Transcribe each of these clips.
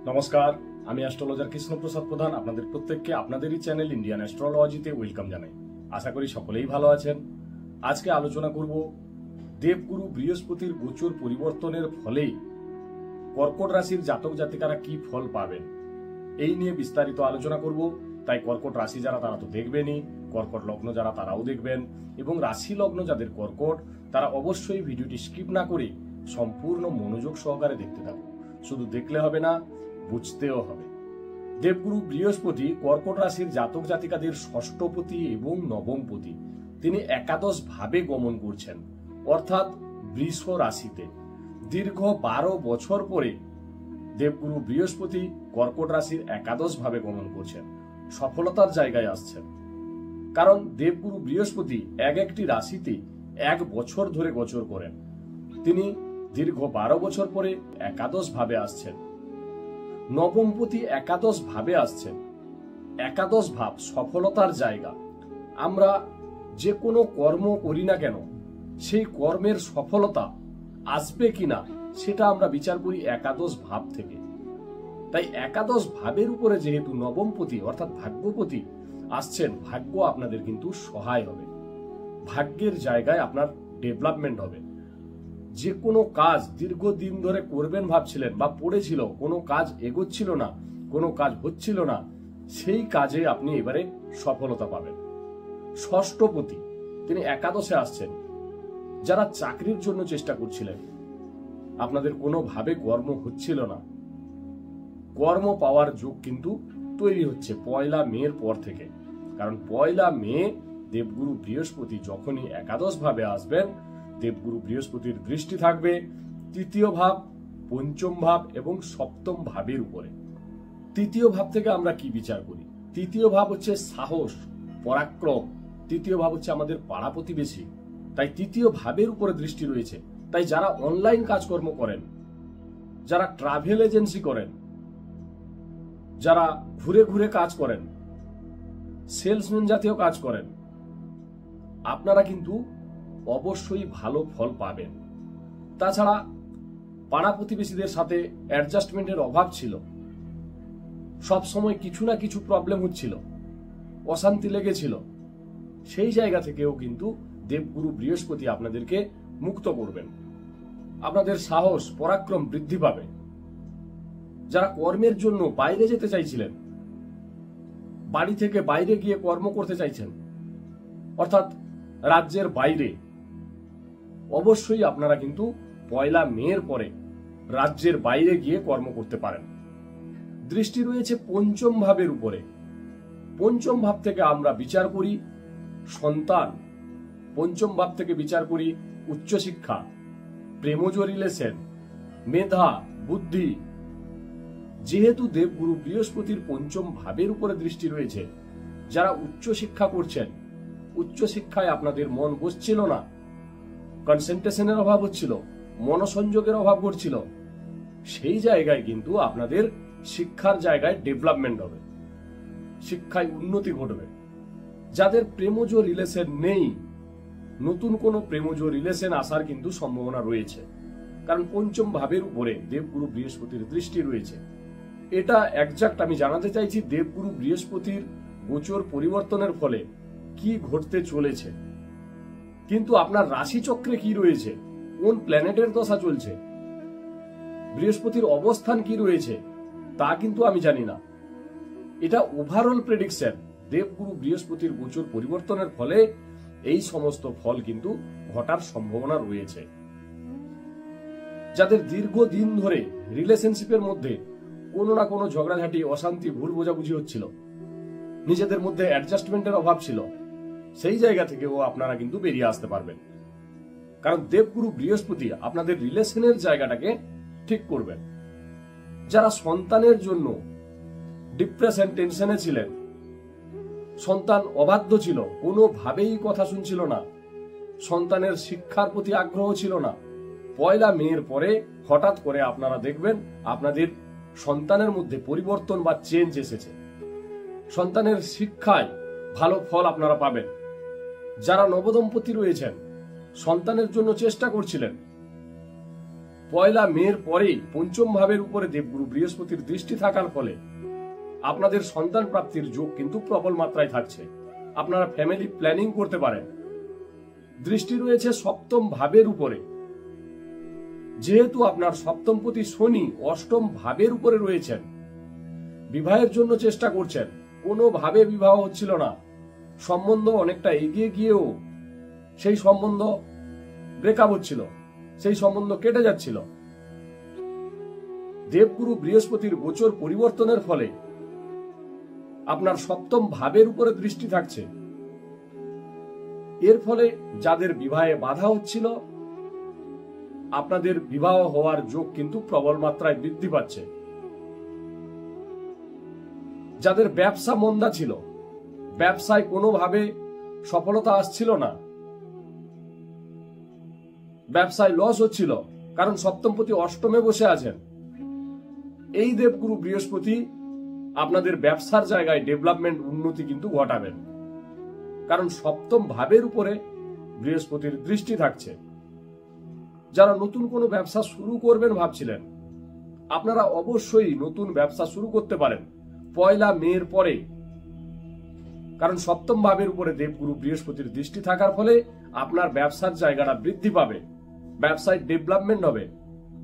নমস্কার, আমি অ্যাস্ট্রোলজার কৃষ্ণপ্রসাদ প্রধান আপনাদের প্রত্যেককে আপনাদেরই চ্যানেল ইন্ডিয়ান অ্যাস্ট্রোলজিতে ওয়েলকাম জানাই। আশা করি সকলেই ভালো আছেন। আজকে আলোচনা করব দেবগুরু বৃহস্পতির গোচর পরিবর্তনের ফলে কর্কট রাশির জাতক জাতিকারা কি ফল পাবেন এই নিয়ে বিস্তারিত আলোচনা করব। তাই কর্কট রাশি যারা তারা তো দেখবেনই, কর্কট লগ্ন যারা তারাও দেখবেন, এবং রাশি লগ্ন যাদের কর্কট তারা অবশ্যই ভিডিওটি স্কিপ না করে সম্পূর্ণ মনোযোগ সহকারে দেখতে থাকুন। শুধু দেখলে হবে না, বুঝতেও হবে। দেবগুরু বৃহস্পতি কর্কট রাশির জাতক জাতিকাদের ষষ্ঠপতি এবং নবমপতি, তিনি একাদশ ভাবে গমন করছেন, অর্থাৎ বৃষ রাশিতে। দীর্ঘ 12 বছর পরে দেবগুরু বৃহস্পতি কর্কট রাশির একাদশ ভাবে গমন করছেন, সফলতার জায়গায় আসছেন। কারণ দেবগুরু বৃহস্পতি এক একটি রাশিতে 1 বছর ধরে গোচর করেন। তিনি দীর্ঘ 12 বছর পরে একাদশ ভাবে আসছেন। নবমপতি একাদশ ভাবে আসছেন। একাদশ ভাব সফলতার জায়গা। আমরা যে কোনো কর্ম করি না কেন, সেই কর্মের সফলতা আসবে কিনা সেটা আমরা বিচার করি একাদশ ভাব থেকে। তাই একাদশ ভাবের উপরে যেহেতু নবমপতি অর্থাৎ ভাগ্যপতি আসছেন, ভাগ্য আপনাদের কিন্তু সহায় হবে। ভাগ্যের জায়গায় আপনার ডেভেলপমেন্ট হবে। যে কোনো কাজ দীর্ঘদিন ধরে করবেন ভাবছিলেন বা পড়েছিল, কোনো কাজ এগোচ্ছিল না, কোনো কাজ হচ্ছিল না, সেই কাজে আপনি এবারে সফলতা পাবেন। ষষ্ঠপতি তিনি একাদশে আসছেন। যারা চাকরির জন্য চেষ্টা করছিলেন, আপনাদের কোনোভাবে কর্ম হচ্ছিল না, কর্ম পাওয়ার যোগ কিন্তু তৈরি হচ্ছে 1 মের পর থেকে। কারণ 1 মে দেবগুরু বৃহস্পতি যখনই একাদশ ভাবে আসবেন, দেবগুরু বৃহস্পতির দৃষ্টি থাকবে তৃতীয় ভাব, পঞ্চম ভাব এবং সপ্তম ভাবের উপরে। তৃতীয় ভাব থেকে আমরা কি বিচার করি? তৃতীয় ভাব হচ্ছে সাহস, পরাক্রম। তৃতীয় ভাব হচ্ছে আমাদের পাড়া প্রতিবেশী। তাই তৃতীয় ভাবের উপরে দৃষ্টি রয়েছে। তাই যারা অনলাইন কাজকর্ম করেন, যারা ট্রাভেল এজেন্সি করেন, যারা ঘুরে ঘুরে কাজ করেন, সেলসম্যান জাতীয় কাজ করেন, আপনারা কিন্তু অবশ্যই ভালো ফল পাবেন। তাছাড়া পাড়া প্রতিবেশীদের সাথে অ্যাডজাস্টমেন্টের অভাব ছিল, সব সময় কিছু না কিছু প্রবলেম হচ্ছিল, অশান্তি লেগেছিল, সেই জায়গা থেকেও কিন্তু দেবগুরু বৃহস্পতি আপনাদেরকে মুক্ত করবেন। আপনাদের সাহস পরাক্রম বৃদ্ধি পাবে। যারা কর্মের জন্য বাইরে যেতে চাইছিলেন, বাড়ি থেকে বাইরে গিয়ে কর্ম করতে চাইছেন, অর্থাৎ রাজ্যের বাইরে, অবশ্যই আপনারা কিন্তু 1 মের পরে রাজ্যের বাইরে গিয়ে কর্ম করতে পারেন। দৃষ্টি রয়েছে পঞ্চম ভাবের উপরে। পঞ্চম ভাব থেকে আমরা বিচার করি সন্তান, পঞ্চম ভাব থেকে বিচার করি উচ্চশিক্ষা, প্রেমজ রিলেশন, মেধা, বুদ্ধি। যেহেতু দেবগুরু বৃহস্পতির পঞ্চম ভাবের উপরে দৃষ্টি রয়েছে, যারা উচ্চশিক্ষা করছেন, উচ্চশিক্ষায় আপনাদের মন বসছিল না, কনসেন্ট্রেশনের অভাব হচ্ছিল, মনোসংযোগের অভাব ঘটছিল, সেই জায়গায় কিন্তু আপনাদের শিক্ষার জায়গায় ডেভেলপমেন্ট হবে, শিক্ষায় উন্নতি ঘটবে। যাদের প্রেমজ রিলেশন নেই, নতুন কোনো প্রেমজ রিলেশন আসার কিন্তু সম্ভাবনা রয়েছে। কারণ পঞ্চম ভাবের উপরে দেবগুরু বৃহস্পতির দৃষ্টি রয়েছে। এটা একজাক্ট আমি জানাতে চাইছি দেবগুরু বৃহস্পতির গোচর পরিবর্তনের ফলে কি ঘটতে চলেছে। কিন্তু আপনার রাশি চক্রে কি রয়েছে, কোন প্ল্যানেটের দশা চলছে, বৃহস্পতির অবস্থান কি রয়েছে, তা কিন্তু আমি জানি না। এটা ওভারঅল প্রেডিকশন। দেবগুরু বৃহস্পতির গোচর পরিবর্তনের ফলে এই সমস্ত ফল কিন্তু ঘটার সম্ভাবনা রয়েছে। যাদের দীর্ঘদিন ধরে রিলেশনশিপের মধ্যে কোনো না কোনো ঝগড়াঝাটি, অশান্তি, ভুল বোঝাবুঝি হচ্ছিল, নিজেদের মধ্যে অ্যাডজাস্টমেন্টের অভাব ছিল, সেই জায়গা থেকেও আপনারা কিন্তু বেরিয়ে আসতে পারবেন। কারণ দেবগুরু বৃহস্পতি আপনাদের রিলেশনের জায়গাটাকে ঠিক করবেন। যারা সন্তানের জন্য ডিপ্রেশন, টেনশনে ছিলেন, সন্তান অবাধ্য ছিল, কোনোভাবেই কথা শুনছিল না, সন্তানের শিক্ষার প্রতি আগ্রহ ছিল না, 1 মের পরে হঠাৎ করে আপনারা দেখবেন আপনাদের সন্তানের মধ্যে পরিবর্তন বা চেঞ্জ এসেছে। সন্তানের শিক্ষায় ভালো ফল আপনারা পাবেন। যারা নবদম্পতি রয়েছেন, সন্তানের জন্য চেষ্টা করছিলেন, পয়লা মের পরেই পঞ্চম ভাবের উপরে দেবগুরু বৃহস্পতির দৃষ্টি থাকার ফলে আপনাদের সন্তান প্রাপ্তির যোগ কিন্তু প্রবল মাত্রায় থাকছে। আপনারা ফ্যামিলি প্ল্যানিং করতে পারেন। দৃষ্টি রয়েছে সপ্তম ভাবের উপরে, যেহেতু আপনার সপ্তমপতি শনি অষ্টম ভাবের উপরে রয়েছেন, বিবাহের জন্য চেষ্টা করছেন, কোনোভাবে বিবাহ হচ্ছিল না, সম্বন্ধ অনেকটা এগিয়ে গিয়েও সেই সম্বন্ধ ব্রেকআপ হচ্ছিল, সেই সম্বন্ধ কেটে যাচ্ছিল। দেবগুরু বৃহস্পতির গোচর পরিবর্তনের ফলে আপনার সপ্তম ভাবের উপরে দৃষ্টি থাকছে। এর ফলে যাদের বিবাহে বাধা হচ্ছিল, আপনাদের বিবাহ হওয়ার যোগ কিন্তু প্রবল মাত্রায় বৃদ্ধি পাচ্ছে। যাদের ব্যবসা মন্দা ছিল, ব্যবসায় কোনোভাবে সফলতা আসছিল না, ব্যবসায় লস হচ্ছিল, কারণ সপ্তমপতি অষ্টমে বসে আছেন, এই দেবগুরু বৃহস্পতি আপনাদের ব্যবসার জায়গায় ডেভেলপমেন্ট উন্নতি কিন্তু ঘটাবেন, কারণ সপ্তম ভাবের উপরে বৃহস্পতির দৃষ্টি থাকছে। যারা নতুন কোনো ব্যবসা শুরু করবেন ভাবছিলেন, আপনারা অবশ্যই নতুন ব্যবসা শুরু করতে পারেন পয়লা মের পরে, কারণ সপ্তম ভাবের উপরে দেবগুরু বৃহস্পতির দৃষ্টি থাকার ফলে আপনার ব্যবসার জায়গাটা বৃদ্ধি পাবে, ব্যবসায় ডেভেলপমেন্ট হবে,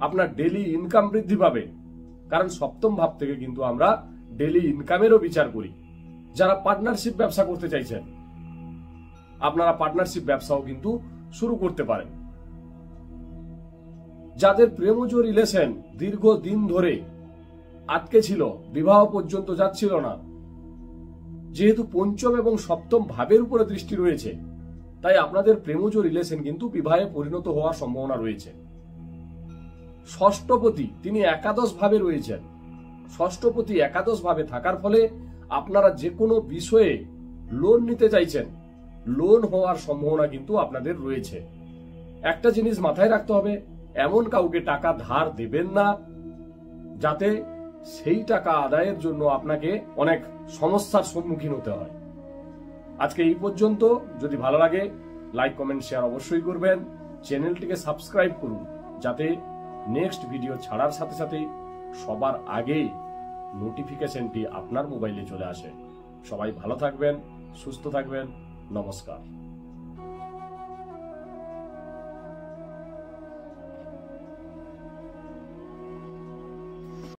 আপনার ডেইলি ইনকাম বৃদ্ধি পাবে, কারণ সপ্তম ভাব থেকে কিন্তু আমরা ডেইলি ইনকামেরও বিচার করি। যারা পার্টনারশিপ ব্যবসা করতে চাইছেন, আপনারা পার্টনারশিপ ব্যবসাও কিন্তু শুরু করতে পারেন। যাদের প্রেমজ রিলেশন দীর্ঘদিন ধরে আটকে ছিল, বিবাহ পর্যন্ত যাচ্ছিল না, যেহেতু পঞ্চম এবং সপ্তম ভাবের উপরে দৃষ্টি রয়েছে, তাই আপনাদের প্রেমজ রিলেশন কিন্তু বিবাহে পরিণত হওয়ার সম্ভাবনা রয়েছে। ষষ্ঠপতি তিনি একাদশ ভাবে রয়েছেন, ষষ্ঠপতি একাদশ ভাবে থাকার ফলে আপনারা যে কোনো বিষয়ে লোন নিতে চাইছেন, লোন হওয়ার সম্ভাবনা কিন্তু আপনাদের রয়েছে। একটা জিনিস মাথায় রাখতে হবে, এমন কাউকে টাকা ধার দেবেন না যাতে সেই টাকা আদায়ের জন্য আপনাকে অনেক সমস্যার সম্মুখীন হতে হয়। আজকে এই পর্যন্ত। যদি ভালো লাগে লাইক কমেন্ট শেয়ার অবশ্যই করবেন, চ্যানেলটিকে সাবস্ক্রাইব করুন যাতে নেক্সট ভিডিও ছাড়ার সাথে সাথে সবার আগে নোটিফিকেশনটি আপনার মোবাইলে চলে আসে। সবাই ভালো থাকবেন, সুস্থ থাকবেন, নমস্কার।